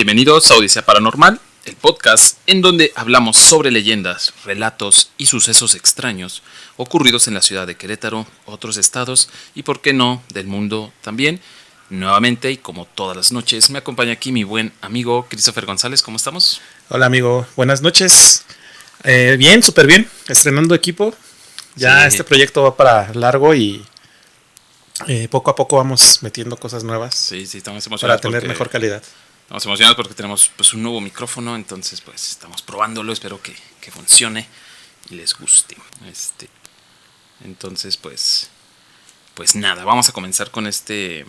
Bienvenidos a Odisea Paranormal, el podcast en donde hablamos sobre leyendas, relatos y sucesos extraños ocurridos en la ciudad de Querétaro, otros estados y, por qué no, del mundo también. Nuevamente y como todas las noches me acompaña aquí mi buen amigo Christopher González. ¿Cómo estamos? Hola amigo, buenas noches. Bien, súper bien, estrenando equipo. Ya Sí. Este proyecto va para largo y poco a poco vamos metiendo cosas nuevas Sí, estamos para emocionados tener mejor calidad. Estamos emocionados porque tenemos pues un nuevo micrófono, entonces pues estamos probándolo, espero que funcione y les guste. Entonces pues nada, vamos a comenzar con este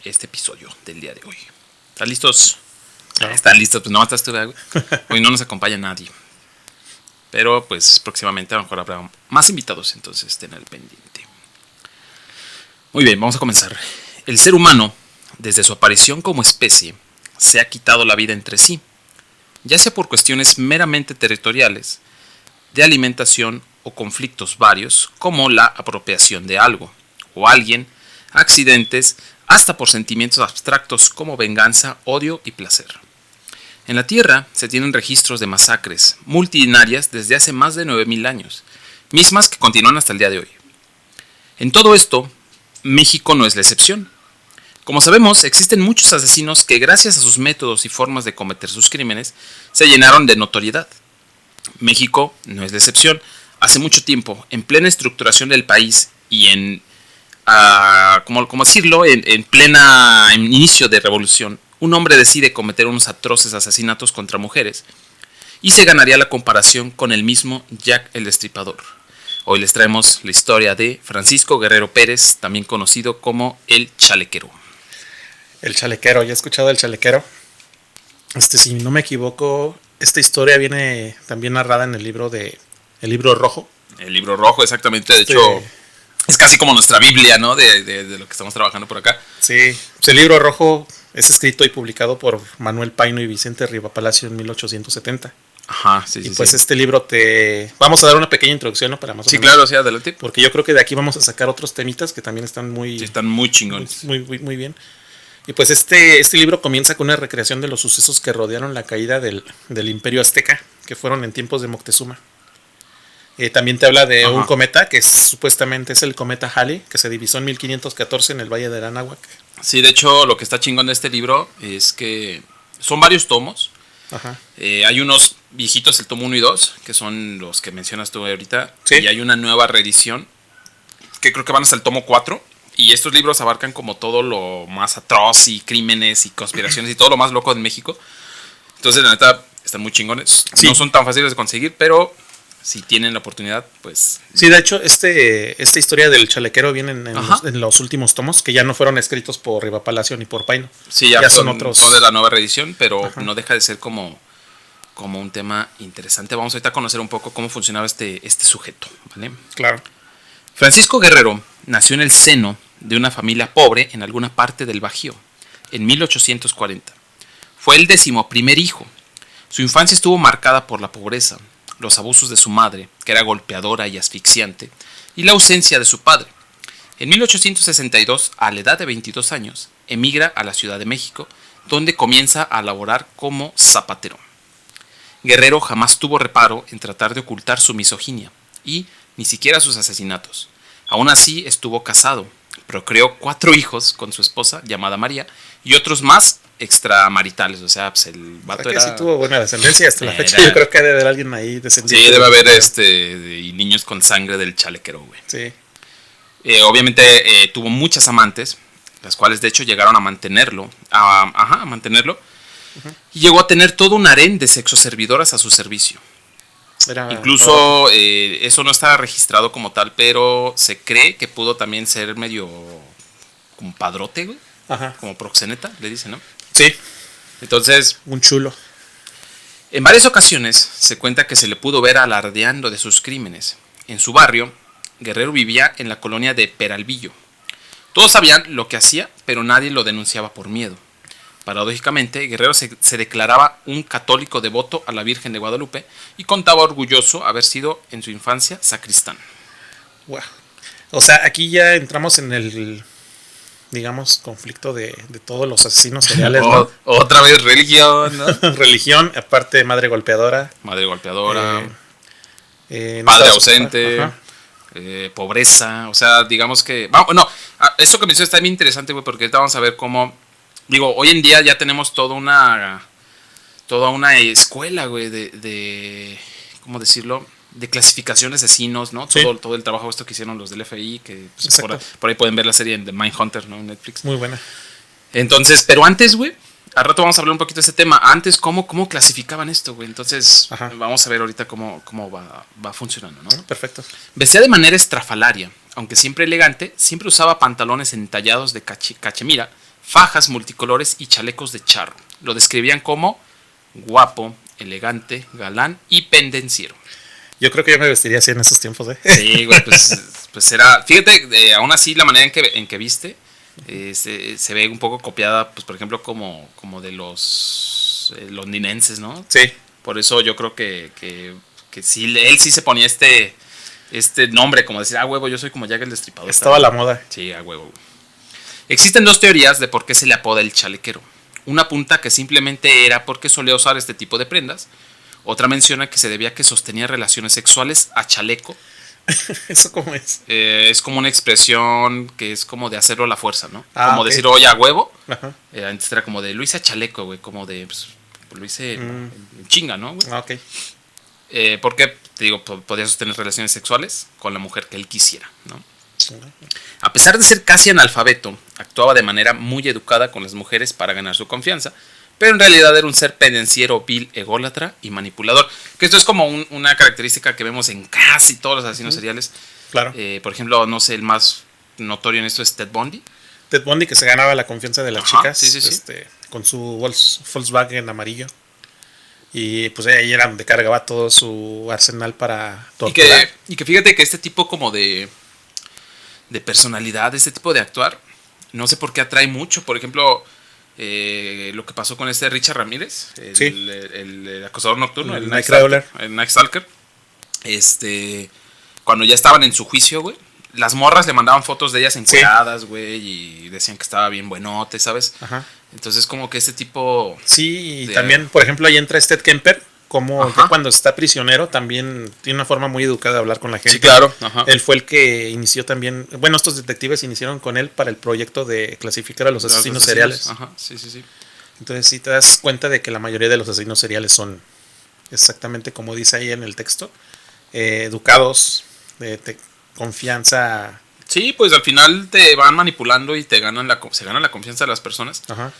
episodio del día de hoy. ¿Están listos? Claro. ¿Están listos? Pues no estás tú, güey. Hoy no nos acompaña nadie. Pero pues próximamente a lo mejor habrá más invitados, entonces estén al pendiente. Muy bien, vamos a comenzar. El ser humano, desde su aparición como especie, se ha quitado la vida entre sí, ya sea por cuestiones meramente territoriales, de alimentación o conflictos varios, como la apropiación de algo o alguien, accidentes, hasta por sentimientos abstractos como venganza, odio y placer. En la Tierra se tienen registros de masacres multitudinarias desde hace más de 9000 años, mismas que continúan hasta el día de hoy. En todo esto, México no es la excepción. Como sabemos, existen muchos asesinos que gracias a sus métodos y formas de cometer sus crímenes se llenaron de notoriedad. México no es la excepción. Hace mucho tiempo, en plena estructuración del país y en inicio de revolución, un hombre decide cometer unos atroces asesinatos contra mujeres y se ganaría la comparación con el mismo Jack el Destripador. Hoy les traemos la historia de Francisco Guerrero Pérez, también conocido como el Chalequero. El Chalequero, ¿ya he escuchado el Chalequero? Si no me equivoco, esta historia viene también narrada en el libro rojo. El libro rojo, exactamente, de hecho, es casi como nuestra Biblia, ¿no? De lo que estamos trabajando por acá. Sí, pues el libro rojo es escrito y publicado por Manuel Paino y Vicente Rivapalacio en 1870. Ajá, sí. Y pues este libro vamos a dar una pequeña introducción, ¿no? Para más o menos. Sí, claro, sí, adelante. Porque yo creo que de aquí vamos a sacar otros temitas que también están están muy chingones. Muy bien. Y pues este libro comienza con una recreación de los sucesos que rodearon la caída del Imperio Azteca, que fueron en tiempos de Moctezuma. También te habla de un cometa que supuestamente es el cometa Halley, que se divisó en 1514 en el Valle del Anáhuac. Sí, de hecho, lo que está chingón de este libro es que son varios tomos. Ajá. Hay unos viejitos, el tomo 1 y 2, que son los que mencionas tú ahorita. Sí. Y hay una nueva reedición, que creo que van hasta el tomo 4. Y estos libros abarcan como todo lo más atroz y crímenes y conspiraciones y todo lo más loco de México. Entonces, la neta, están muy chingones. Sí. No son tan fáciles de conseguir, pero si tienen la oportunidad, pues... Sí, de hecho, esta historia del Chalequero viene en los últimos tomos, que ya no fueron escritos por Rivapalacio ni por Paino. Sí, ya son otros. Son de la nueva reedición, pero no deja de ser como un tema interesante. Vamos ahorita a conocer un poco cómo funcionaba este sujeto, ¿vale? Claro. Francisco Guerrero nació en el seno de una familia pobre en alguna parte del Bajío, en 1840. Fue el 11º hijo. Su infancia estuvo marcada por la pobreza, los abusos de su madre, que era golpeadora y asfixiante, y la ausencia de su padre. En 1862, a la edad de 22 años, emigra a la Ciudad de México, donde comienza a laborar como zapatero. Guerrero jamás tuvo reparo en tratar de ocultar su misoginia, y ni siquiera sus asesinatos. Aún así, estuvo casado, procreó 4 hijos con su esposa, llamada María, y otros más extramaritales. O sea, pues el vato era... Sí tuvo buena descendencia hasta la fecha. Yo creo que debe haber alguien ahí descendiente. Sí, debe haber y niños con sangre del Chalequero, güey. Sí. Obviamente tuvo muchas amantes, las cuales de hecho llegaron a mantenerlo. Y llegó a tener todo un harén de sexoservidoras a su servicio. Incluso eso no está registrado como tal, pero se cree que pudo también ser medio como padrote, güey. Ajá. Como proxeneta, le dicen, ¿no? Sí. Entonces, un chulo. En varias ocasiones se cuenta que se le pudo ver alardeando de sus crímenes. En su barrio, Guerrero vivía en la colonia de Peralvillo. Todos sabían lo que hacía, pero nadie lo denunciaba por miedo. Paradójicamente, Guerrero se declaraba un católico devoto a la Virgen de Guadalupe y contaba orgulloso haber sido en su infancia sacristán. Wow. O sea, aquí ya entramos en el digamos, conflicto de todos los asesinos seriales, ¿no? Otra vez religión, ¿no? Religión, aparte madre golpeadora. Madre golpeadora. No padre estaba ausente. Ajá. Pobreza. O sea, digamos que... no, esto que mencionas está bien interesante, güey, porque ahorita vamos a ver cómo... Digo, hoy en día ya tenemos toda una escuela, güey, de ¿cómo decirlo? De clasificación de asesinos, ¿no? Sí. Todo el trabajo esto que hicieron los del FBI, que pues, Exacto. por ahí pueden ver la serie de Mindhunter, ¿no? En Netflix. Muy buena. Entonces, pero antes, güey, al rato vamos a hablar un poquito de este tema. Antes, ¿cómo clasificaban esto, güey? Entonces, Ajá. vamos a ver ahorita cómo va funcionando, ¿no? Perfecto. Vestía de manera estrafalaria, aunque siempre elegante, siempre usaba pantalones entallados de cachemira, fajas multicolores y chalecos de charro. Lo describían como guapo, elegante, galán y pendenciero. Yo creo que yo me vestiría así en esos tiempos, ¿eh? Sí, güey, pues era... Fíjate, aún así la manera en que viste se ve un poco copiada, pues por ejemplo, como de los londinenses, ¿no? Sí. Por eso yo creo que sí, él sí se ponía este nombre, como decir, huevo, yo soy como Jack el Destripador. Estaba a la moda. Sí, huevo. Existen dos teorías de por qué se le apoda el chalequero. Una punta que simplemente era porque solía usar este tipo de prendas. Otra menciona que se debía a que sostenía relaciones sexuales a chaleco. ¿Eso cómo es? Es como una expresión que es como de hacerlo a la fuerza, ¿no? Como Okay. decir, oye, a huevo. Ajá. Antes era como de, lo hice a chaleco, güey. Como de, pues, lo hice en chinga, ¿no, güey? Ok. Porque, te digo, podía sostener relaciones sexuales con la mujer que él quisiera, ¿no? A pesar de ser casi analfabeto, actuaba de manera muy educada con las mujeres para ganar su confianza, pero en realidad era un ser pendenciero, vil, ególatra y manipulador. Que esto es como una característica que vemos en casi todos los asesinos seriales. Claro. Por ejemplo, no sé, el más notorio en esto es Ted Bundy. Ted Bundy, que se ganaba la confianza de las Ajá, chicas, sí. con su Volkswagen amarillo. Y pues ahí era donde cargaba todo su arsenal para torturar. Y que fíjate que este tipo como de personalidad, este tipo de actuar, no sé por qué atrae mucho. Por ejemplo, lo que pasó con este Richard Ramírez, el acosador nocturno, el Night Stalker. Cuando ya estaban en su juicio, güey, las morras le mandaban fotos de ellas encueradas, güey, y decían que estaba bien buenote, ¿sabes? Ajá. Entonces como que este tipo... Sí, y también, por ejemplo, ahí entra Ted Kemper, como ya cuando está prisionero también tiene una forma muy educada de hablar con la gente. Sí, claro. Ajá. Él fue el que inició también, bueno, estos detectives iniciaron con él para el proyecto de clasificar a los asesinos seriales. Ajá, sí. Entonces sí te das cuenta de que la mayoría de los asesinos seriales son exactamente como dice ahí en el texto, educados, de confianza. Sí, pues al final te van manipulando y se ganan la confianza de las personas. Ajá.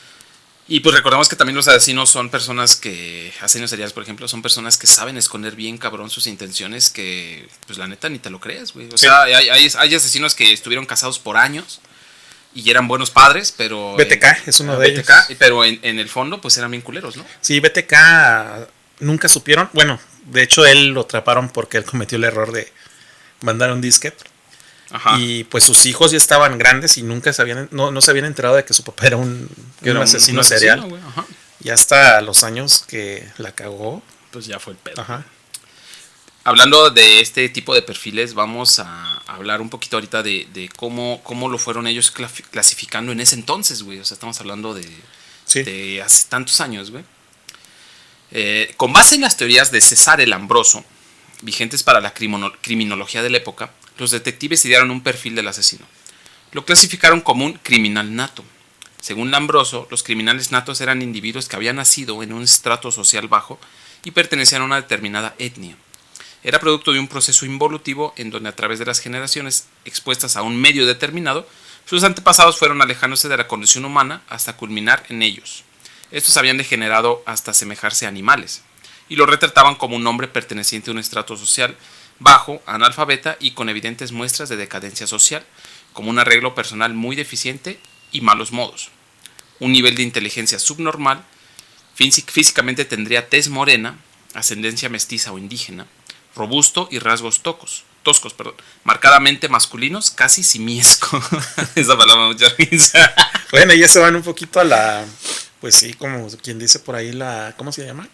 Y pues recordemos que también los asesinos son personas que, asesinos seriales por ejemplo, son personas que saben esconder bien cabrón sus intenciones, que pues la neta ni te lo crees, güey. O sea, hay asesinos que estuvieron casados por años y eran buenos padres, pero... BTK es uno de ellos. Pero en el fondo pues eran bien culeros, ¿no? Sí, BTK nunca supieron, bueno, de hecho él lo atraparon porque él cometió el error de mandar un disquete. Ajá. Y pues sus hijos ya estaban grandes y nunca no se habían enterado de que su papá era un asesino serial. Ajá. Y hasta los años que la cagó, pues ya fue el pedo. Ajá. Hablando de este tipo de perfiles, vamos a hablar un poquito ahorita de cómo lo fueron ellos clasificando en ese entonces, güey. O sea, estamos hablando de hace tantos años, güey. Con base en las teorías de César el Ambroso, vigentes para la criminología de la época, los detectives idearon un perfil del asesino. Lo clasificaron como un criminal nato. Según Lambroso, los criminales natos eran individuos que habían nacido en un estrato social bajo y pertenecían a una determinada etnia. Era producto de un proceso involutivo en donde a través de las generaciones expuestas a un medio determinado, sus antepasados fueron alejándose de la condición humana hasta culminar en ellos. Estos habían degenerado hasta asemejarse a animales y lo retrataban como un hombre perteneciente a un estrato social bajo, analfabeta y con evidentes muestras de decadencia social, como un arreglo personal muy deficiente y malos modos. Un nivel de inteligencia subnormal, físicamente tendría tez morena, ascendencia mestiza o indígena, robusto y rasgos toscos, marcadamente masculinos, casi simiesco. Esa palabra mucha risa. Bueno, ya se van un poquito a la, pues sí, como quien dice por ahí, ¿cómo se llama?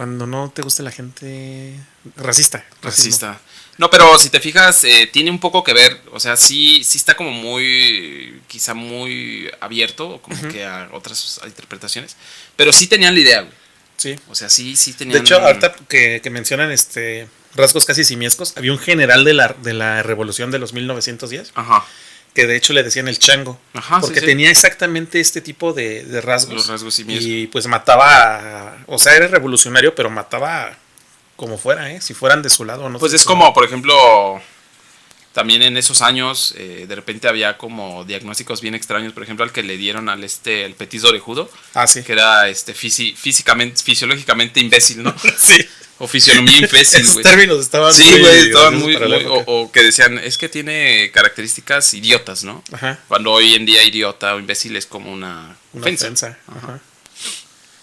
Cuando no te gusta la gente racista. Racismo. Racista. No, pero si te fijas, tiene un poco que ver, o sea, sí está como muy, quizá muy abierto, como que a otras interpretaciones, pero sí tenían la idea, güey. Sí. O sea, sí tenían... De hecho, ahorita que mencionan rasgos casi simiescos, había un general de la revolución de los 1910, Ajá. que de hecho le decían el chango, porque tenía exactamente este tipo de rasgos. Los rasgos simiescos. Y pues mataba, o sea, era revolucionario, pero mataba como fuera, si fueran de su lado o no. Pues es como, por ejemplo, también en esos años, de repente había como diagnósticos bien extraños, por ejemplo, al que le dieron al el petiso orejudo, sí. que era fisiológicamente imbécil, ¿no? Sí. O fisionomía imbécil, güey. Esos términos estaban muy o que decían, es que tiene características idiotas, ¿no? Ajá. Cuando hoy en día idiota o imbécil es como una ofensa. Ajá.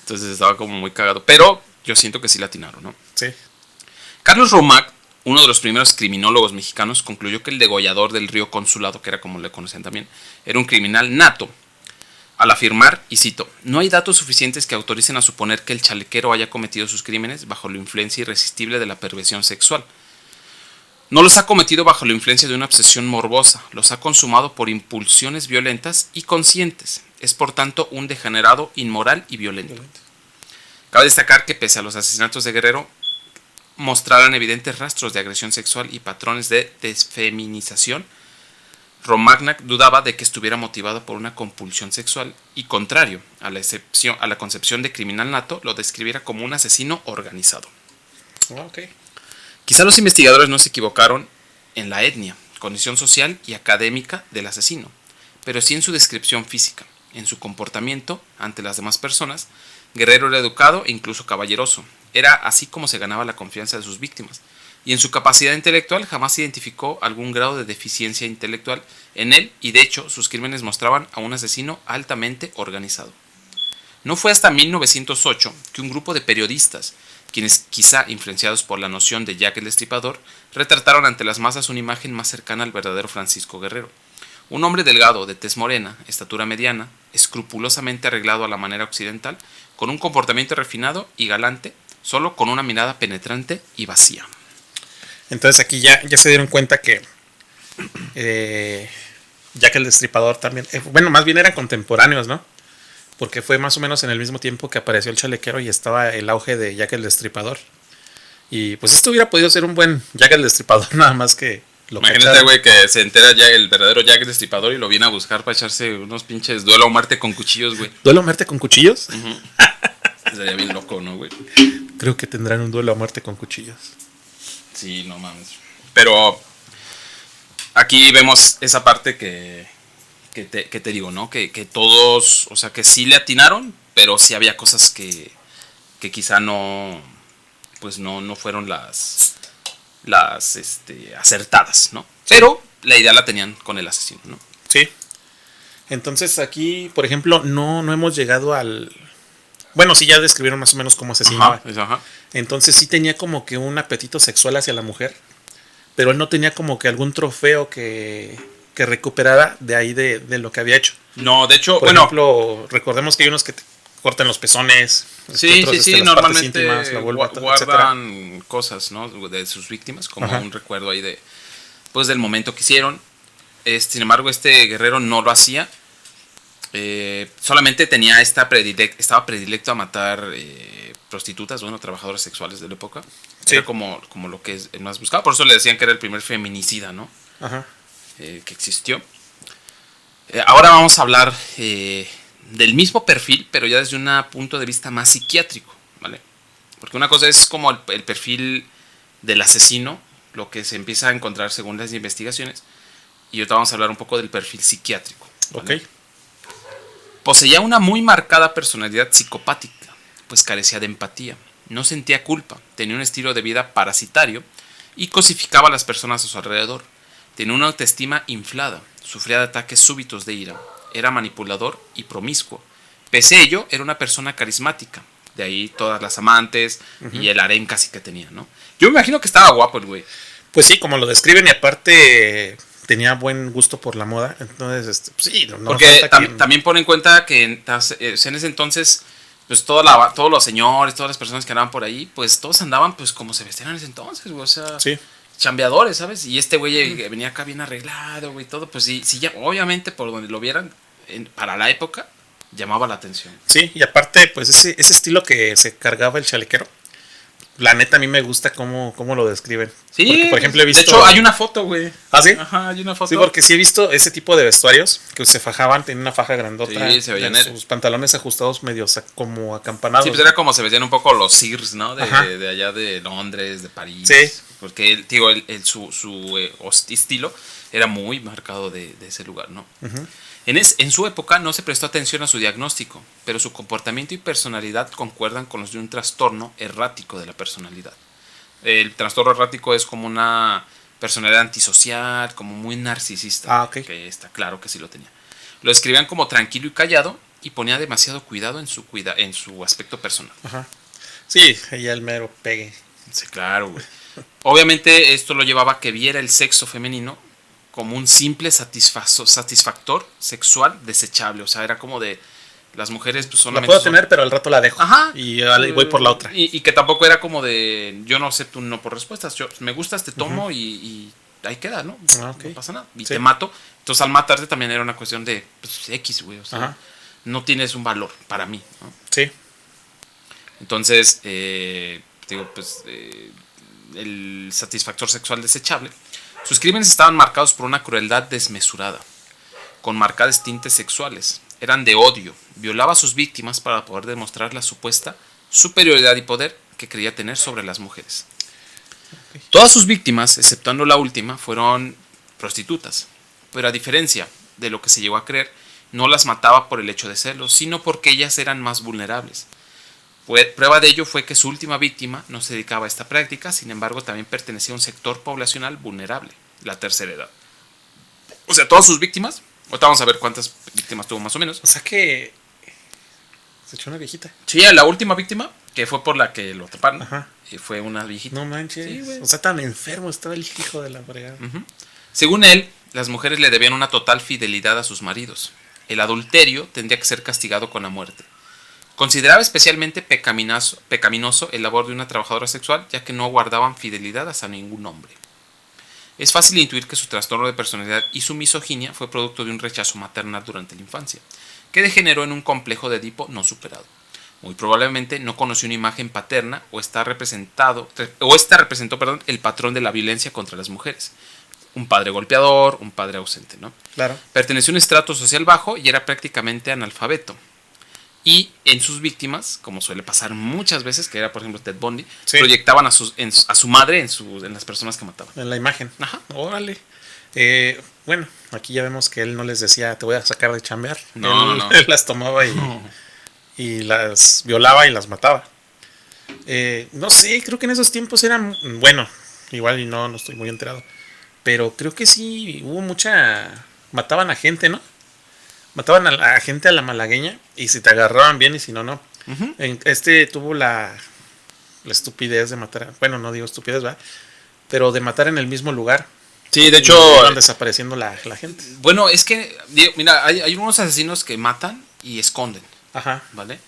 Entonces estaba como muy cagado. Pero yo siento que sí latinaron, ¿no? Sí. Carlos Romac, uno de los primeros criminólogos mexicanos, concluyó que el degollador del Río Consulado, que era como le conocían también, era un criminal nato. Al afirmar, y cito, no hay datos suficientes que autoricen a suponer que el chalequero haya cometido sus crímenes bajo la influencia irresistible de la perversión sexual. No los ha cometido bajo la influencia de una obsesión morbosa, los ha consumado por impulsiones violentas y conscientes. Es por tanto un degenerado inmoral y violento. Cabe destacar que pese a los asesinatos de Guerrero, mostraran evidentes rastros de agresión sexual y patrones de desfeminización, Romagnac dudaba de que estuviera motivado por una compulsión sexual y, contrario a la concepción de criminal nato, lo describiera como un asesino organizado. Okay. Quizá los investigadores no se equivocaron en la etnia, condición social y académica del asesino, pero sí en su descripción física, en su comportamiento ante las demás personas. Guerrero era educado e incluso caballeroso. Era así como se ganaba la confianza de sus víctimas. Y en su capacidad intelectual jamás identificó algún grado de deficiencia intelectual en él, y de hecho sus crímenes mostraban a un asesino altamente organizado. No fue hasta 1908 que un grupo de periodistas, quienes quizá influenciados por la noción de Jack el Destripador, retrataron ante las masas una imagen más cercana al verdadero Francisco Guerrero. Un hombre delgado, de tez morena, estatura mediana, escrupulosamente arreglado a la manera occidental, con un comportamiento refinado y galante, solo con una mirada penetrante y vacía. Entonces aquí ya se dieron cuenta que Jack el Destripador también, bueno, más bien eran contemporáneos, ¿no? Porque fue más o menos en el mismo tiempo que apareció el chalequero y estaba el auge de Jack el Destripador. Y pues esto hubiera podido ser un buen Jack el Destripador, nada más que lo Imagínate, güey, que se entera ya el verdadero Jack el Destripador y lo viene a buscar para echarse unos pinches duelo a muerte con cuchillos, güey. ¿Duelo a muerte con cuchillos? Sería bien loco, ¿no, güey? Creo que tendrán un duelo a muerte con cuchillos. Sí, no mames. Pero aquí vemos esa parte que te digo, ¿no? Que todos, o sea, que sí le atinaron, pero sí había cosas que quizá no, pues no fueron las acertadas, ¿no? Sí. Pero la idea la tenían con el asesino, ¿no? Sí. Entonces aquí, por ejemplo, no hemos llegado al... Bueno, sí, ya describieron más o menos cómo asesinaba. Ajá. Entonces sí tenía como que un apetito sexual hacia la mujer, pero él no tenía como que algún trofeo que recuperara de ahí de lo que había hecho. No, de hecho, por ejemplo, recordemos que hay unos que te cortan los pezones. Sí, normalmente íntimas, guardan etcétera. Cosas, ¿no? De sus víctimas, como un recuerdo ahí de, pues, del momento que hicieron. Sin embargo, este guerrero no lo hacía. Solamente tenía estaba predilecto a matar prostitutas, bueno, trabajadores sexuales de la época. Sí. Era como lo que es más buscado. Por eso le decían que era el primer feminicida, ¿no? Ajá. Que existió. Ahora vamos a hablar del mismo perfil, pero ya desde un punto de vista más psiquiátrico, ¿vale? Porque una cosa es como el perfil del asesino, lo que se empieza a encontrar según las investigaciones, y ahorita vamos a hablar un poco del perfil psiquiátrico, ¿vale? Ok. Poseía una muy marcada personalidad psicopática, pues carecía de empatía, no sentía culpa, tenía un estilo de vida parasitario y cosificaba a las personas a su alrededor. Tenía una autoestima inflada, sufría de ataques súbitos de ira, era manipulador y promiscuo. Pese a ello, era una persona carismática, de ahí todas las amantes y el harén casi que tenía, ¿no? Yo me imagino que estaba guapo el güey. Pues sí, como lo describen, y aparte tenía buen gusto por la moda, entonces sí, no. Porque también pon en cuenta que en ese entonces pues todos los señores, todas las personas que andaban por ahí, pues todos andaban pues como se vestían en ese entonces, güey, o sea, Sí. chambeadores, ¿sabes? Y este güey venía acá bien arreglado, güey, todo, pues sí, ya, obviamente por donde lo vieran, para la época, llamaba la atención. Sí, y aparte, pues ese estilo que se cargaba el chalequero, la neta a mí me gusta cómo lo describen. Sí, porque, por ejemplo, he visto... de hecho hay una foto, güey. ¿Ah, sí? Ajá, hay una foto. Sí, porque sí he visto ese tipo de vestuarios que se fajaban, tenían una faja grandota, sí, se veían sus pantalones ajustados medio como acampanados. Sí, pues era como se vestían un poco los Sears, ¿no? Ajá. De allá de Londres, de París. Sí. Porque digo, su estilo era muy marcado de ese lugar, ¿no? Ujú. En su época no se prestó atención a su diagnóstico, pero su comportamiento y personalidad concuerdan con los de un trastorno errático de la personalidad. El trastorno errático es como una personalidad antisocial, como muy narcisista. Ah, ok. Que está claro que sí lo tenía. Lo describían como tranquilo y callado y ponía demasiado cuidado en su aspecto personal. Ajá. Sí, ella el mero pegue. Sí, claro, güey. Obviamente esto lo llevaba a que viera el sexo femenino como un simple satisfactor sexual desechable. O sea, era como de las mujeres pues La solamente puedo tener, pero al rato la dejo. Ajá. Y voy por la otra. Y que tampoco era como de yo no acepto un no por respuestas. Yo me gustas, te tomo y ahí queda, ¿no? Ah, ok. No pasa nada. Y Sí. te mato. Entonces al matarte también era una cuestión de pues, X, güey. O sea, Ajá. no tienes un valor para mí, ¿no? Sí. Entonces, digo, pues el satisfactor sexual desechable. Sus crímenes estaban marcados por una crueldad desmesurada, con marcadas tintes sexuales. Eran de odio. Violaba a sus víctimas para poder demostrar la supuesta superioridad y poder que creía tener sobre las mujeres. Todas sus víctimas, exceptuando la última, fueron prostitutas. Pero a diferencia de lo que se llegó a creer, no las mataba por el hecho de serlo, sino porque ellas eran más vulnerables. Prueba de ello fue que su última víctima no se dedicaba a esta práctica, sin embargo también pertenecía a un sector poblacional vulnerable, la tercera edad. O sea, todas sus víctimas, ahorita vamos a ver cuántas víctimas tuvo más o menos. O sea que se echó una viejita. Sí, la última víctima, que fue por la que lo atraparon, Ajá. fue una viejita. No manches. Sí, güey. O sea, tan enfermo estaba el hijo de la fregada. Ujú. Según él, las mujeres le debían una total fidelidad a sus maridos. El adulterio tendría que ser castigado con la muerte. Consideraba especialmente pecaminoso el labor de una trabajadora sexual, ya que no guardaban fidelidad hacia ningún hombre. Es fácil intuir que su trastorno de personalidad y su misoginia fue producto de un rechazo maternal durante la infancia, que degeneró en un complejo de Edipo no superado. Muy probablemente no conoció una imagen paterna o esta representó, el patrón de la violencia contra las mujeres. Un padre golpeador, un padre ausente, ¿no? Claro. Perteneció a un estrato social bajo y era prácticamente analfabeto. Y en sus víctimas, como suele pasar muchas veces, que era por ejemplo Ted Bundy, Sí. proyectaban a su madre en las personas que mataban. En la imagen. Ajá. Órale. Bueno, aquí ya vemos que él no les decía, te voy a sacar de chambear. No, él, no. él las tomaba y las violaba y las mataba. No sé, creo que en esos tiempos eran, bueno, igual y no estoy muy enterado, pero creo que sí hubo mataban a gente, ¿no? Mataban a la gente a la malagueña y si te agarraban bien y si no, no. Uh-huh. Tuvo la estupidez de matar, bueno, no digo estupidez, ¿verdad? Pero de matar en el mismo lugar. Sí, de hecho, iban desapareciendo la gente. Bueno, es que, mira, hay unos asesinos que matan y esconden, Ajá. ¿vale?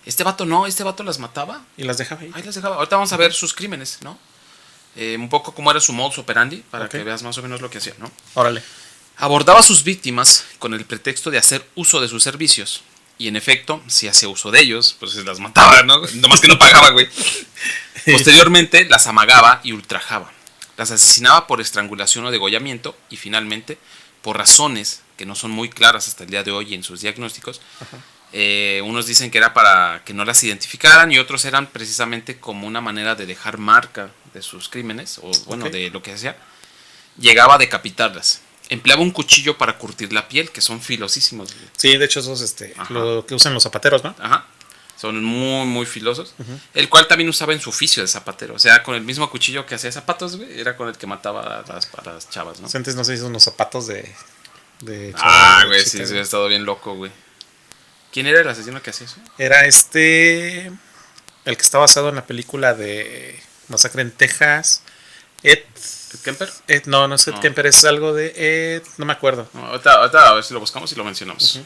Este vato no, este vato las mataba. Y las dejaba ahí. Ahí las dejaba. Ahorita vamos a ver sus crímenes, ¿no? Un poco cómo era su modus operandi, para Okay. que veas más o menos lo que hacía, ¿no? Órale. Abordaba a sus víctimas con el pretexto de hacer uso de sus servicios. Y en efecto, si hacía uso de ellos, pues las mataba, ¿no? Nomás que no pagaba, güey. Posteriormente las amagaba y ultrajaba. Las asesinaba por estrangulación o degollamiento y finalmente, por razones que no son muy claras hasta el día de hoy en sus diagnósticos, unos dicen que era para que no las identificaran y otros eran precisamente como una manera de dejar marca de sus crímenes o bueno, de lo que hacía. Llegaba a decapitarlas. Empleaba un cuchillo para curtir la piel, que son filosísimos. Sí, de hecho esos lo que usan los zapateros, ¿no? Ajá. Son muy, muy filosos. El cual también usaba en su oficio de zapatero. O sea, con el mismo cuchillo que hacía zapatos, güey, era con el que mataba a las chavas, ¿no? Antes no se hizo unos zapatos de güey, sí, chica, ha estado bien loco, güey. ¿Quién era el asesino que hacía eso? Era el que está basado en la película de Masacre en Texas. ¿Ed Kemper? No es Ed Kemper, es algo de Ed, no me acuerdo. No, ahorita a ver si lo buscamos y lo mencionamos.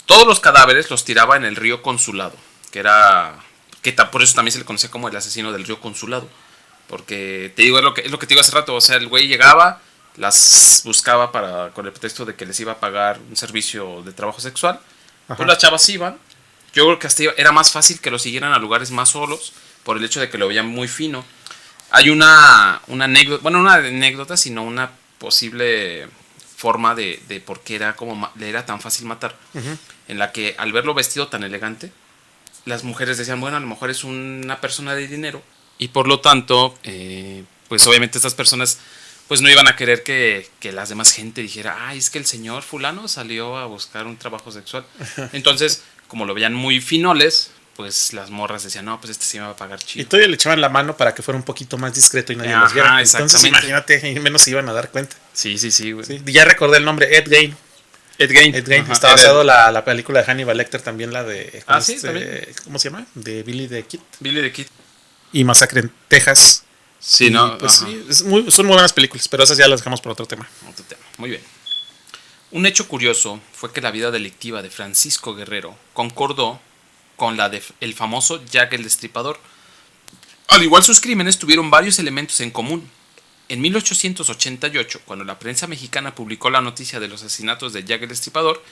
Todos los cadáveres los tiraba en el río Consulado, que era... por eso también se le conocía como el asesino del río Consulado. Porque, te digo, es lo que te digo hace rato. O sea, el güey llegaba, las buscaba con el pretexto de que les iba a pagar un servicio de trabajo sexual. Ajá. Pues las chavas iban. Yo creo que hasta era más fácil que lo siguieran a lugares más solos, por el hecho de que lo veían muy fino. Hay una anécdota, bueno, no una anécdota, sino una posible forma de por qué le era tan fácil matar. Uh-huh. En la que al verlo vestido tan elegante, las mujeres decían, bueno, a lo mejor es una persona de dinero. Y por lo tanto, pues obviamente estas personas pues no iban a querer que las demás gente dijera, ay, es que el señor fulano salió a buscar un trabajo sexual. Entonces, como lo veían muy finoles, pues las morras decían, no, pues este sí me va a pagar chido. Y todavía le echaban la mano para que fuera un poquito más discreto y nadie los viera. Entonces imagínate, y menos se iban a dar cuenta. Sí, güey. Sí, ya recordé el nombre, Ed Gein. Ed Gein. Está basado la película de Hannibal Lecter, también la de... sí, también. ¿Cómo se llama? De Billy the Kid. Billy the Kid. Y Masacre en Texas. Sí, no. Pues sí, son muy buenas películas, pero esas ya las dejamos por otro tema. Muy bien. Un hecho curioso fue que la vida delictiva de Francisco Guerrero concordó con la del famoso Jack el Destripador. Al igual, sus crímenes tuvieron varios elementos en común. En 1888, cuando la prensa mexicana publicó la noticia de los asesinatos de Jack el Destripador,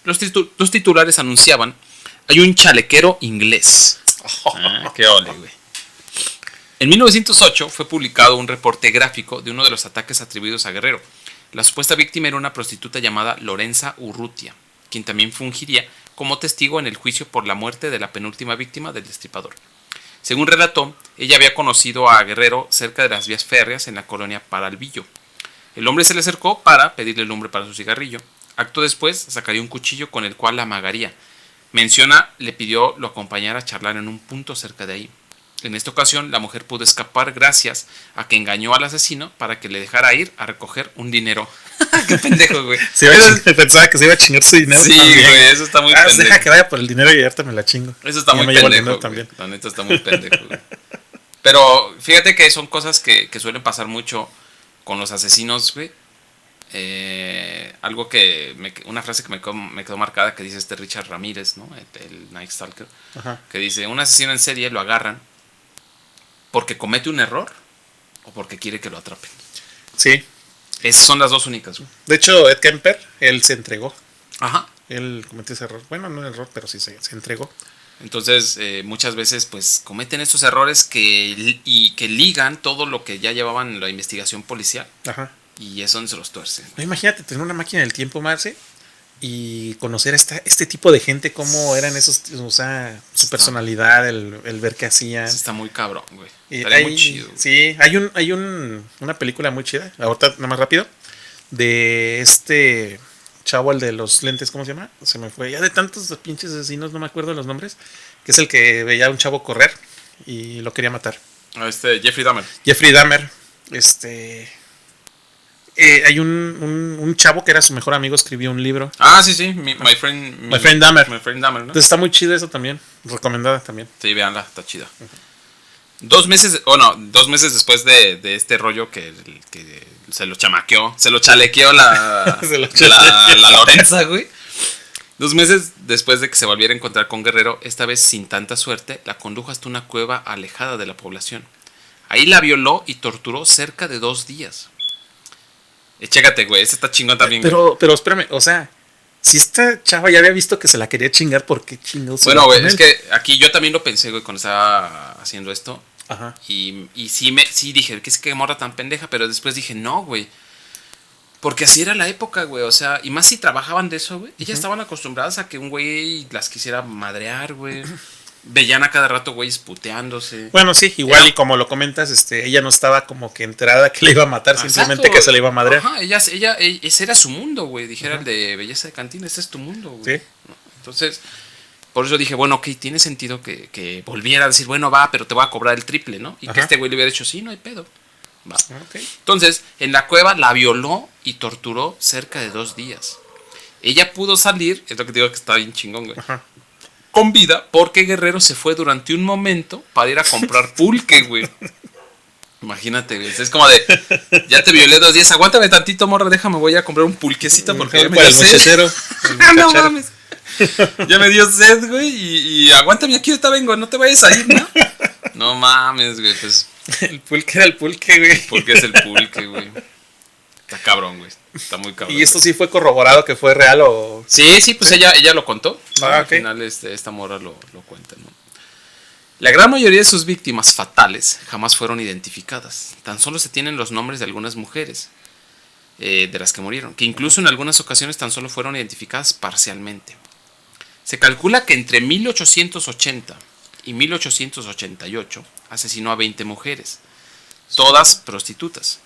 los titulares anunciaban: hay un chalequero inglés. ¡Qué ole, güey! En 1908 fue publicado un reporte gráfico de uno de los ataques atribuidos a Guerrero. La supuesta víctima era una prostituta llamada Lorenza Urrutia, quien también fungiría como testigo en el juicio por la muerte de la penúltima víctima del Destripador. Según relató, ella había conocido a Guerrero cerca de las vías férreas en la colonia Paralvillo. El hombre se le acercó para pedirle lumbre para su cigarrillo. Acto después, sacaría un cuchillo con el cual la amagaría. Menciona, le pidió lo acompañara a charlar en un punto cerca de ahí. En esta ocasión, la mujer pudo escapar gracias a que engañó al asesino para que le dejara ir a recoger un dinero. ¡Qué pendejo, güey! Pensaba que se iba a chingar su dinero. Sí, güey, eso está muy pendejo. Deja que vaya por el dinero y ahorita me la chingo. Eso está muy pendejo, también. La neta está muy pendejo, güey. Pero fíjate que son cosas que suelen pasar mucho con los asesinos, güey. Algo una frase que me quedó marcada, que dice Richard Ramírez, ¿no? El Night Stalker. Ajá. Que dice: un asesino en serie lo agarran porque comete un error o porque quiere que lo atrapen. Sí. Esas son las dos únicas, güey. De hecho, Ed Kemper, él se entregó. Ajá. Él cometió ese error. Bueno, no error, pero sí se entregó. Entonces, muchas veces, pues, cometen estos errores que ligan todo lo que ya llevaban en la investigación policial. Ajá. Y eso se los tuerce. No, imagínate tener una máquina del tiempo, Marce, y conocer a este tipo de gente, cómo eran esos, o sea, su personalidad, el ver qué hacían. Está muy cabrón, güey. Estaría muy chido. Sí, hay una película muy chida, ahorita nada más rápido, de este chavo, el de los lentes, ¿cómo se llama? Se me fue, ya de tantos pinches asesinos, no me acuerdo los nombres, que es el que veía a un chavo correr y lo quería matar. Jeffrey Dahmer. Jeffrey Dahmer, hay un chavo que era su mejor amigo, escribió un libro. Ah, sí, My Friend Dahmer. My Friend Dahmer, ¿no? Entonces está muy chido eso también, recomendada también. Sí, véanla, está chida. Uh-huh. 2 meses después de este rollo que se lo chamaqueó, se lo chalequeó la Lorenza, güey. 2 meses después de que se volviera a encontrar con Guerrero, esta vez sin tanta suerte, la condujo hasta una cueva alejada de la población. Ahí la violó y torturó cerca de 2 días. Chécate, güey, esta está chingón también. Pero espérame, o sea, si esta chava ya había visto que se la quería chingar, ¿por qué chingados? Bueno, güey, es que aquí yo también lo pensé, güey, cuando estaba haciendo esto. Ajá. Y sí dije, ¿qué es que morra tan pendeja? Pero después dije, no, güey. Porque así era la época, güey. O sea, y más si trabajaban de eso, güey. Ellas estaban acostumbradas a que un güey las quisiera madrear, güey. Veían a cada rato güeyes puteándose. Bueno, sí, igual y como lo comentas, ella no estaba como que enterada que le iba a matar, exacto, simplemente que se le iba a madrear. Ajá, ese era su mundo, güey. Dijera el de belleza de cantina, ese es tu mundo, güey. Sí. Entonces, por eso dije, bueno, ok, tiene sentido que volviera a decir, bueno, va, pero te voy a cobrar el triple, ¿no? Y que este güey le hubiera dicho, sí, no hay pedo. Va. Okay. Entonces, en la cueva la violó y torturó cerca de 2 días. Ella pudo salir, es lo que te digo que está bien chingón, güey. Ajá. Con vida, porque Guerrero se fue durante un momento para ir a comprar pulque, güey. Imagínate, güey. Es como de, ya te violé 2 días, aguántame tantito, morra, déjame, voy a comprar un pulquecito porque ya me el mochecero. No mames. Ya me dio sed, güey, y aguántame aquí, ahorita vengo, no te vayas a ir, ¿no? No mames, güey, pues. El pulque era el pulque, güey. Porque es el pulque, güey. Está cabrón, güey. Está muy cabrón. ¿Y esto sí fue corroborado que fue real o...? Sí, pues ella lo contó, ¿no? Al final esta morra lo cuenta, ¿no? La gran mayoría de sus víctimas fatales jamás fueron identificadas. Tan solo se tienen los nombres de algunas mujeres de las que murieron, que incluso en algunas ocasiones tan solo fueron identificadas parcialmente. Se calcula que entre 1880 y 1888 asesinó a 20 mujeres, todas prostitutas,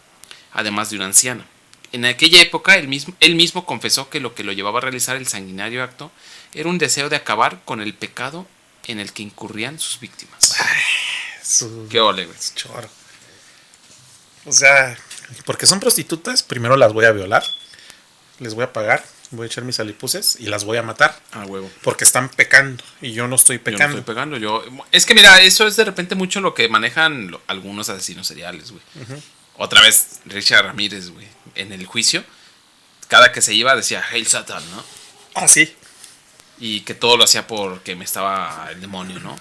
además de una anciana. En aquella época él mismo confesó que lo llevaba a realizar el sanguinario acto era un deseo de acabar con el pecado en el que incurrían sus víctimas. Qué ole, güey. Choro. O sea, porque son prostitutas, primero las voy a violar, les voy a pagar, voy a echar mis alipuses y las voy a matar. Ah, huevo. Porque están pecando y yo no estoy pecando. Yo no estoy pegando. Es que mira, eso es de repente mucho lo que manejan algunos asesinos seriales, güey. Otra vez, Richard Ramírez, güey. En el juicio, cada que se iba decía Hail Satan, ¿no? Ah, sí. Y que todo lo hacía porque me estaba el demonio, ¿no?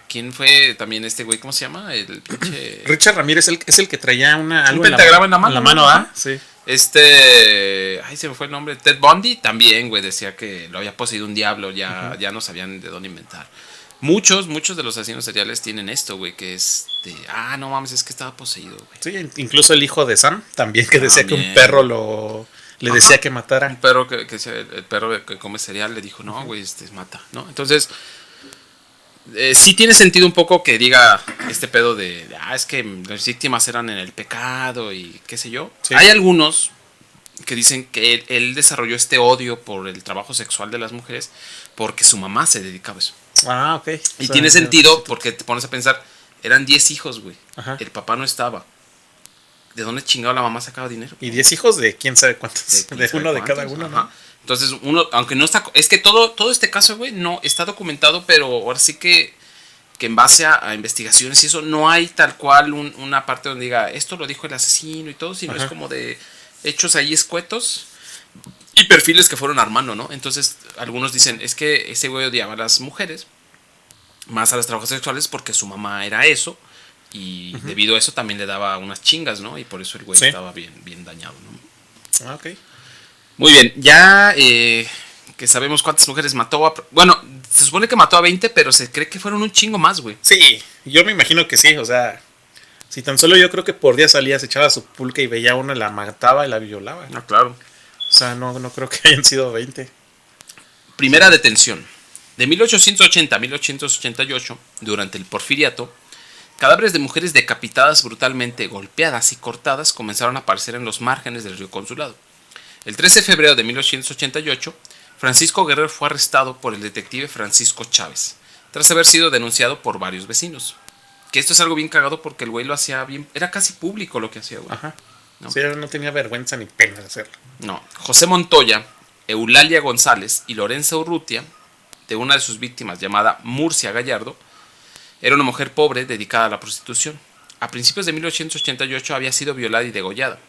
¿Quién fue también este güey? ¿Cómo se llama? El pinche... Richard Ramírez es el que traía un pentagrama en la mano. En la mano, ¿ah? Sí. Ay, se me fue el nombre. Ted Bundy también, güey, decía que lo había poseído un diablo, ya no sabían de dónde inventar. Muchos de los asesinos seriales tienen esto, güey, que es de, no mames, es que estaba poseído, güey. Sí, incluso el hijo de Sam también, que decía que un perro le decía que matara. Un perro el perro que come cereal le dijo, no, güey, mata, ¿no? Entonces, sí tiene sentido un poco que diga este pedo de, es que las víctimas eran en el pecado y qué sé yo. Sí. Hay algunos que dicen que él desarrolló este odio por el trabajo sexual de las mujeres porque su mamá se dedicaba a eso. Ah, ok. Y tiene sentido porque te pones a pensar, eran 10 hijos, güey. Ajá. El papá no estaba. ¿De dónde chingado la mamá sacaba dinero? Y 10 hijos de quién sabe cuántos. De uno de cada uno, ¿no? Entonces, aunque no está... Es que todo este caso, güey, no está documentado, pero ahora sí que en base a investigaciones y eso, no hay tal cual una parte donde diga, esto lo dijo el asesino y todo, sino es como de hechos ahí escuetos y perfiles que fueron armando, ¿no? Entonces, algunos dicen, es que ese güey odiaba a las mujeres, más a las trabajadoras sexuales, porque su mamá era eso, y debido a eso también le daba unas chingas, ¿no? Y por eso el güey estaba bien dañado, ¿no? Ah, ok. Muy bien, ya que sabemos cuántas mujeres mató. Bueno, se supone que mató a 20, pero se cree que fueron un chingo más, güey. Sí, yo me imagino que sí, o sea, si tan solo yo creo que por día salía, se echaba su pulque y veía a una, la mataba y la violaba. Ah, claro. O sea, no creo que hayan sido 20. Primera detención. De 1880 a 1888, durante el Porfiriato, cadáveres de mujeres decapitadas brutalmente, golpeadas y cortadas comenzaron a aparecer en los márgenes del río Consulado. El 13 de febrero de 1888, Francisco Guerrero fue arrestado por el detective Francisco Chávez, tras haber sido denunciado por varios vecinos. Que esto es algo bien cagado porque el güey lo hacía bien, era casi público lo que hacía, güey. Ajá. ¿No? Sí, no tenía vergüenza ni pena de hacerlo. No. José Montoya, Eulalia González y Lorenza Urrutia, de una de sus víctimas llamada Murcia Gallardo, era una mujer pobre dedicada a la prostitución. A principios de 1888 había sido violada y degollada.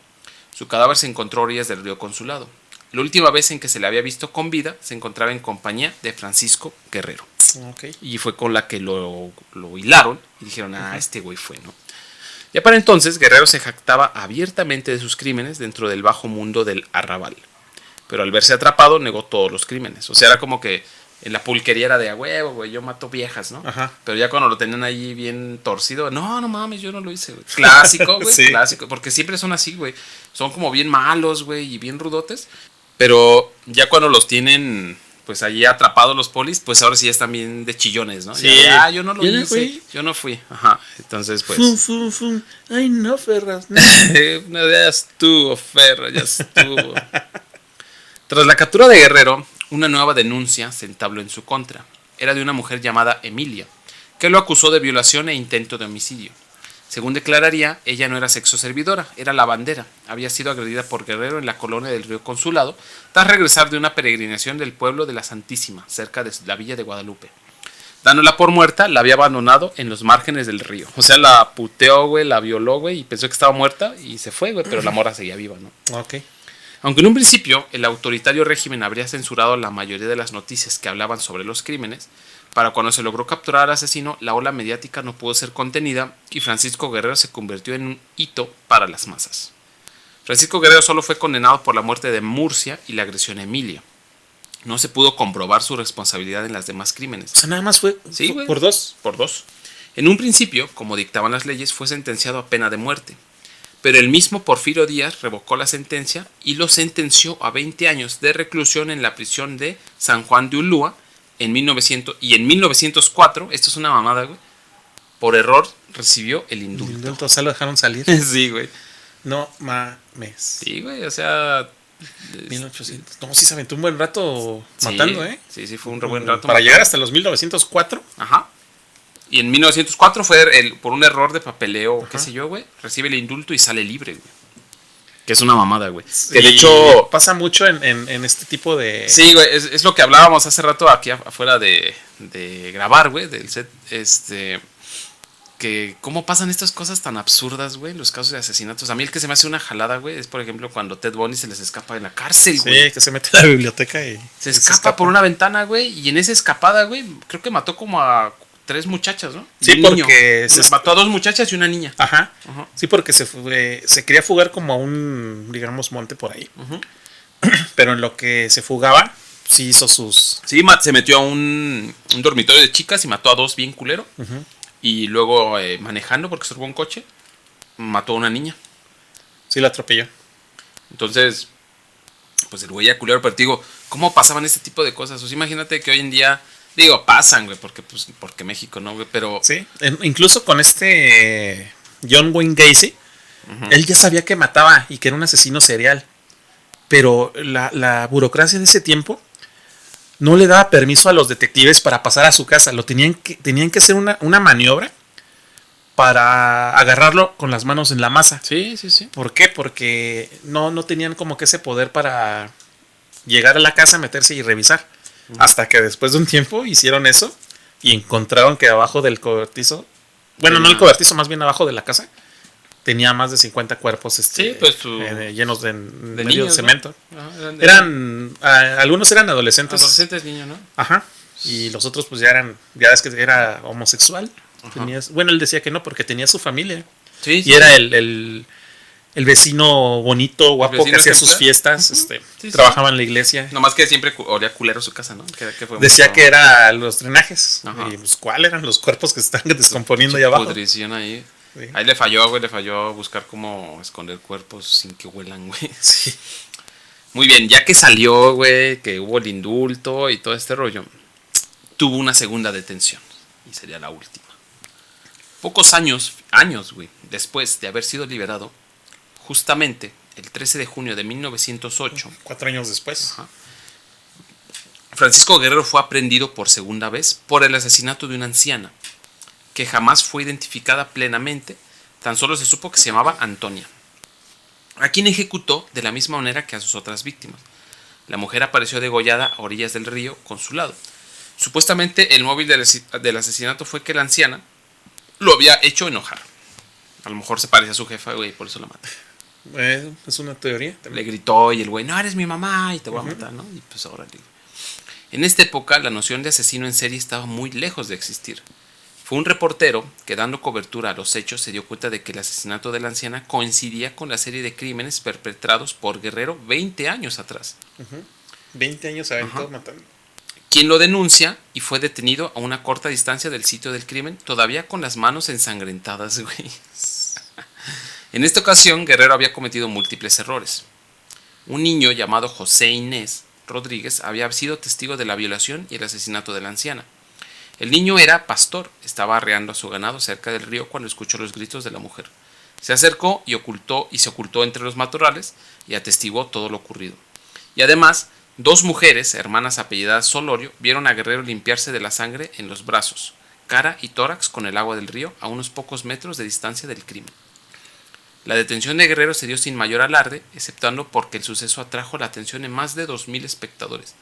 Su cadáver se encontró a orillas del río Consulado. La última vez en que se le había visto con vida se encontraba en compañía de Francisco Guerrero. Okay. Y fue con la que lo hilaron y dijeron, este güey fue, ¿no? Ya para entonces, Guerrero se jactaba abiertamente de sus crímenes dentro del bajo mundo del arrabal. Pero al verse atrapado, negó todos los crímenes. O sea, era como que en la pulquería era de huevo, güey, yo mato viejas, ¿no? Ajá. Pero ya cuando lo tenían ahí bien torcido, no mames, yo no lo hice, güey. Clásico, güey, sí. Clásico. Porque siempre son así, güey. Son como bien malos, güey, y bien rudotes. Pero ya cuando los tienen, pues allí atrapados los polis, pues ahora sí ya están bien de chillones, ¿no? Sí. Ya, yo no lo hice, yo no fui. Ajá, entonces pues... Ay, no, Ferras. No. Ya estuvo, Ferra, ya estuvo. Tras la captura de Guerrero, una nueva denuncia se entabló en su contra. Era de una mujer llamada Emilia, que lo acusó de violación e intento de homicidio. Según declararía, ella no era sexoservidora, era lavandera. Había sido agredida por Guerrero en la colonia del río Consulado, tras regresar de una peregrinación del pueblo de la Santísima, cerca de la villa de Guadalupe. Dándola por muerta, la había abandonado en los márgenes del río. O sea, la puteó, güey, la violó, güey, y pensó que estaba muerta y se fue, güey, pero la morra seguía viva, ¿no? Ok. Aunque en un principio el autoritario régimen habría censurado la mayoría de las noticias que hablaban sobre los crímenes, para cuando se logró capturar al asesino, la ola mediática no pudo ser contenida y Francisco Guerrero se convirtió en un hito para las masas. Francisco Guerrero solo fue condenado por la muerte de Murcia y la agresión a Emilia. No se pudo comprobar su responsabilidad en los demás crímenes. O sea, nada más fue, Sí, güey. por 2. Por 2. En un principio, como dictaban las leyes, fue sentenciado a pena de muerte. Pero el mismo Porfirio Díaz revocó la sentencia y lo sentenció a 20 años de reclusión en la prisión de San Juan de Ulúa en 1904, esto es una mamada, güey, por error recibió el indulto. O sea, lo dejaron salir. Sí, güey. No mames. Sí, güey, o sea... 1800. No, sí se aventó un buen rato matando, ¿eh? Sí, fue un buen rato. Para llegar hasta los 1904. Ajá. Y en 1904 fue por un error de papeleo, qué sé yo, güey. Recibe el indulto y sale libre, güey. Que es una mamada, güey. Sí, que de hecho... pasa mucho en este tipo de... Sí, güey, es lo que hablábamos hace rato aquí afuera de grabar, güey, del set. Que cómo pasan estas cosas tan absurdas, güey, en los casos de asesinatos. A mí el que se me hace una jalada, güey, es por ejemplo cuando Ted Bundy se les escapa en la cárcel, güey. Sí, que se mete a la biblioteca y... Se escapa por una ventana, güey, y en esa escapada, güey, creo que mató como a 3 muchachas, ¿no? Sí, porque... mató a 2 muchachas y una niña. Ajá. Sí, porque se quería fugar como a un, digamos, monte por ahí. Pero en lo que se fugaba, sí hizo sus... Sí, se metió a un dormitorio de chicas y mató a 2 bien culero. Y luego manejando, porque se robó un coche, mató a una niña. Sí, la atropelló. Entonces, pues el güey ya culero, pero te digo, ¿cómo pasaban este tipo de cosas? O sea, imagínate que hoy en día, digo, pasan, güey, porque México, ¿no, güey? Pero... Sí, incluso con John Wayne Gacy, él ya sabía que mataba y que era un asesino serial. Pero la burocracia de ese tiempo no le daba permiso a los detectives para pasar a su casa. Tenían que hacer una maniobra para agarrarlo con las manos en la masa. Sí. ¿Por qué? Porque no tenían como que ese poder para llegar a la casa, meterse y revisar. Hasta que después de un tiempo hicieron eso y encontraron que abajo del cobertizo, bueno, no el cobertizo, más bien abajo de la casa, tenía más de 50 cuerpos llenos de medio niños, cemento. ¿no? Algunos eran adolescentes. Adolescentes, niños, ¿no? Ajá. Y los otros pues ya es que era homosexual. Bueno, él decía que no, porque tenía su familia. Sí. Y era el vecino bonito, guapo, vecino que hacía sus fiestas. Trabajaba en la iglesia. Nomás que siempre olía culero su casa, ¿no? Decía que era los drenajes. Y pues, ¿cuáles eran los cuerpos que se están descomponiendo ahí abajo? Pudrición ahí. Sí. Ahí le falló buscar cómo esconder cuerpos sin que huelan, güey. Sí. Muy bien, ya que salió, güey, que hubo el indulto y todo este rollo, tuvo una segunda detención. Y sería la última. Pocos años, güey, después de haber sido liberado, justamente el 13 de junio de 1908. 4 años después. Francisco Guerrero fue aprehendido por segunda vez por el asesinato de una anciana, que jamás fue identificada plenamente, tan solo se supo que se llamaba Antonia, a quien ejecutó de la misma manera que a sus otras víctimas. La mujer apareció degollada a orillas del río con su lado. Supuestamente el móvil del asesinato fue que la anciana lo había hecho enojar. A lo mejor se parecía a su jefa, güey, por eso la mató. Es una teoría. Le gritó y el güey, no, eres mi mamá y te voy a matar, ¿no? Y pues ahora... En esta época la noción de asesino en serie estaba muy lejos de existir. Fue un reportero que, dando cobertura a los hechos, se dio cuenta de que el asesinato de la anciana coincidía con la serie de crímenes perpetrados por Guerrero 20 años atrás. 20 años aventó matando. Quien lo denuncia y fue detenido a una corta distancia del sitio del crimen, todavía con las manos ensangrentadas, güey. En esta ocasión, Guerrero había cometido múltiples errores. Un niño llamado José Inés Rodríguez había sido testigo de la violación y el asesinato de la anciana. El niño era pastor, estaba arreando a su ganado cerca del río cuando escuchó los gritos de la mujer. Se acercó y se ocultó entre los matorrales y atestiguó todo lo ocurrido. Y además, 2 mujeres, hermanas apellidadas Solorio, vieron a Guerrero limpiarse de la sangre en los brazos, cara y tórax con el agua del río a unos pocos metros de distancia del crimen. La detención de Guerrero se dio sin mayor alarde, exceptuando porque el suceso atrajo la atención de más de 2.000 espectadores.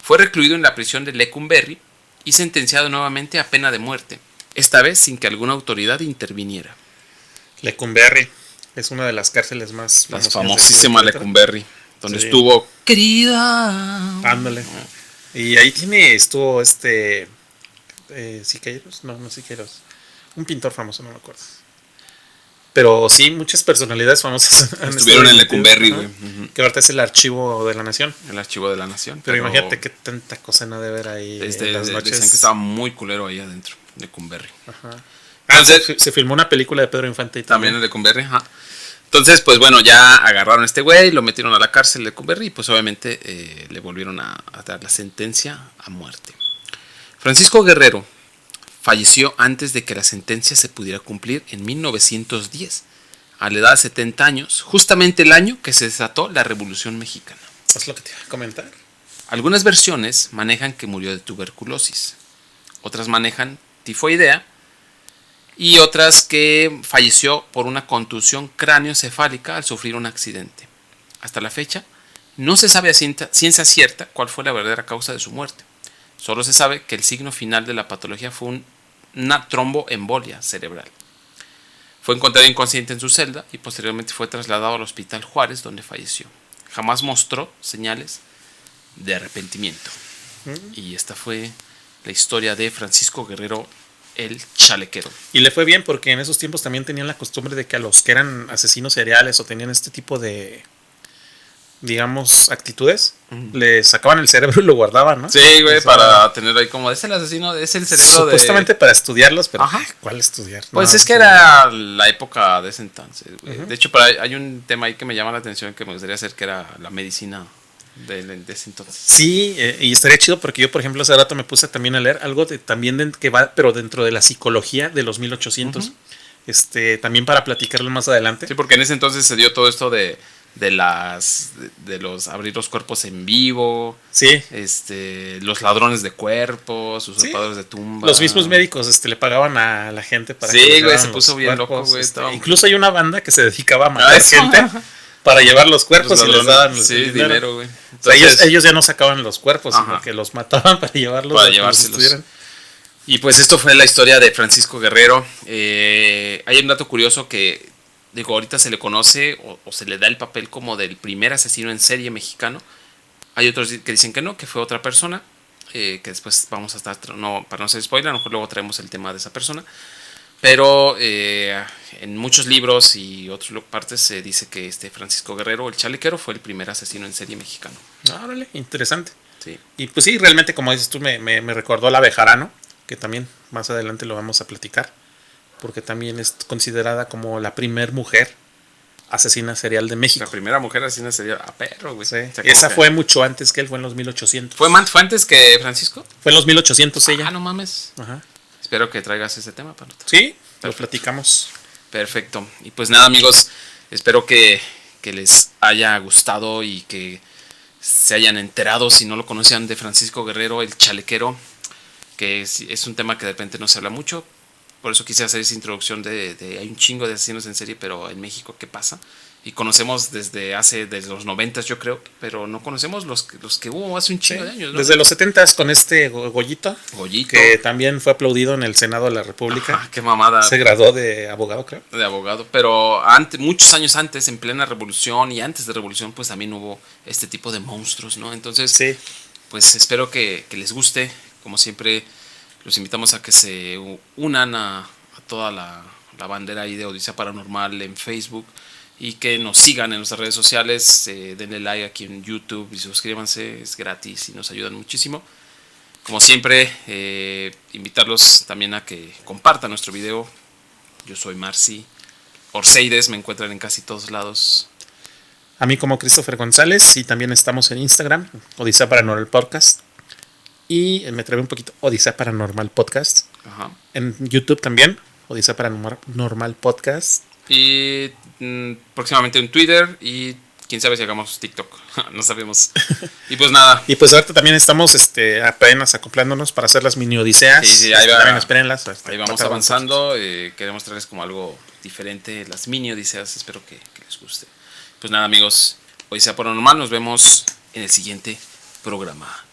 Fue recluido en la prisión de Lecumberri y sentenciado nuevamente a pena de muerte, esta vez sin que alguna autoridad interviniera. Lecumberri es una de las cárceles más famosas. La famosísima Lecumberri. donde estuvo querida. Ándale. Y ahí estuvo Siqueiros, no Siqueiros, un pintor famoso, no me acuerdo. Pero sí, muchas personalidades famosas estuvieron en Lecumberri, güey. Que ahorita es el Archivo de la Nación. El Archivo de la Nación. Pero imagínate qué tanta cosa no debe haber ahí en las noches. Decían que estaba muy culero ahí adentro, Lecumberri. Ajá. Entonces, se filmó una película de Pedro Infante y también en Lecumberri, ajá. Entonces, pues bueno, ya agarraron a este güey, lo metieron a la cárcel de Lecumberri y pues obviamente le volvieron a dar la sentencia a muerte. Francisco Guerrero falleció antes de que la sentencia se pudiera cumplir en 1910, a la edad de 70 años, justamente el año que se desató la Revolución Mexicana. Es lo que te iba a comentar. Algunas versiones manejan que murió de tuberculosis, otras manejan tifoidea y otras que falleció por una contusión cráneoencefálica al sufrir un accidente. Hasta la fecha, no se sabe a ciencia cierta cuál fue la verdadera causa de su muerte. Solo se sabe que el signo final de la patología fue una tromboembolia cerebral. Fue encontrado inconsciente en su celda y posteriormente fue trasladado al Hospital Juárez, donde falleció. Jamás mostró señales de arrepentimiento. Y esta fue la historia de Francisco Guerrero, el chalequero. Y le fue bien porque en esos tiempos también tenían la costumbre de que a los que eran asesinos seriales o tenían este tipo de, digamos, actitudes, le sacaban el cerebro y lo guardaban, ¿no? Sí, güey, para tener ahí como, es el asesino, es el cerebro supuestamente para estudiarlos, pero ¿cuál estudiar? Pues es que era la época de ese entonces, güey. De hecho, hay un tema ahí que me llama la atención que me gustaría hacer, que era la medicina de ese entonces. Sí, y estaría chido porque yo, por ejemplo, hace rato me puse también a leer algo que va, pero dentro de la psicología de los 1800. También para platicarlo más adelante. Sí, porque en ese entonces se dio todo esto de los abrir los cuerpos en vivo. Sí. Los ladrones de cuerpos, usurpadores de tumbas. Los mismos médicos le pagaban a la gente para que güey, se puso bien loco, güey. Incluso hay una banda que se dedicaba a matar gente para llevar los cuerpos y les daban dinero, güey. Entonces, ellos ya no sacaban los cuerpos, sino que los mataban para llevarlos. Para llevárselos. Y pues esto fue la historia de Francisco Guerrero. Hay un dato curioso que, digo, ahorita se le conoce o se le da el papel como del primer asesino en serie mexicano. Hay otros que dicen que no, que fue otra persona, que después vamos a estar, no, para no hacer spoiler, a lo mejor luego traemos el tema de esa persona. Pero en muchos libros y otras partes se dice que Francisco Guerrero, el chalequero, fue el primer asesino en serie mexicano. Órale, interesante. Sí. Y pues sí, realmente, como dices tú, me recordó a la Bejarano, que también más adelante lo vamos a platicar, porque también es considerada como la primer mujer asesina serial de México. La primera mujer asesina serial a perro, güey. Sí. Esa fue mucho antes que él, fue en los 1800. ¿Fue antes que Francisco? Fue en los 1800 ella. Ah, no mames. Ajá. Espero que traigas ese tema para nosotros. Sí, lo platicamos. Perfecto. Y pues nada, amigos, espero que les haya gustado y que se hayan enterado, si no lo conocían, de Francisco Guerrero, el chalequero, que es un tema que de repente no se habla mucho. Por eso quise hacer esa introducción hay un chingo de asesinos en serie, pero en México, ¿qué pasa? Y conocemos desde los 90, yo creo, pero no conocemos los que hubo hace un chingo de años, ¿no? Desde los 70 con Goyito. Que también fue aplaudido en el Senado de la República. Ajá, qué mamada. Se graduó de abogado, creo. De abogado, pero muchos años antes, en plena revolución y antes de revolución, pues también hubo este tipo de monstruos, ¿no? Entonces, sí, pues espero que les guste. Como siempre, los invitamos a que se unan a toda la bandera ahí de Odisea Paranormal en Facebook y que nos sigan en nuestras redes sociales, denle like aquí en YouTube y suscríbanse, es gratis y nos ayudan muchísimo. Como siempre, invitarlos también a que compartan nuestro video. Yo soy Marci Orseides, me encuentran en casi todos lados. A mí como Christopher González, y también estamos en Instagram, Odisea Paranormal Podcast. Y me trabé un poquito, Odisea Paranormal Podcast. Ajá. En YouTube también, Odisea Paranormal Podcast. Y próximamente en Twitter y quién sabe si hagamos TikTok, no sabemos. Y pues nada. Y pues ahorita también estamos apenas acoplándonos para hacer las mini odiseas. Sí, ahí va, también espérenlas. Ahí vamos avanzando, queremos traerles como algo diferente, las mini odiseas, espero que les guste. Pues nada, amigos, Odisea Paranormal, nos vemos en el siguiente programa.